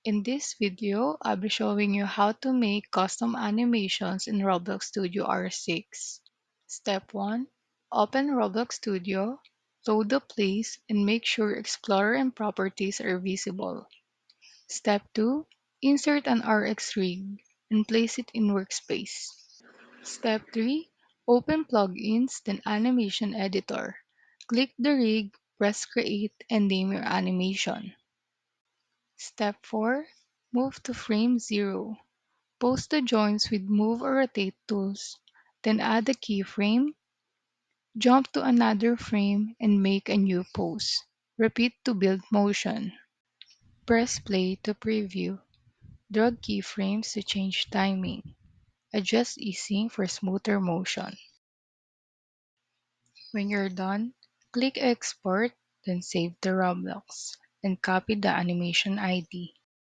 In this video, I'll be showing you how to make custom animations in Roblox Studio R6. Step 1. Open Roblox Studio, load the place, and make sure Explorer and Properties are visible. Step 2. Insert an RX rig and place it in Workspace. Step 3. Open Plugins, then Animation Editor. Click the rig, press Create, and name your animation. Step 4. Move to frame 0. Pose the joints with Move or Rotate tools. Then add a keyframe. Jump to another frame and make a new pose. Repeat to build motion. Press play to preview. Drag keyframes to change timing. Adjust easing for smoother motion. When you're done, click Export, then save the Roblox, and copy the animation ID.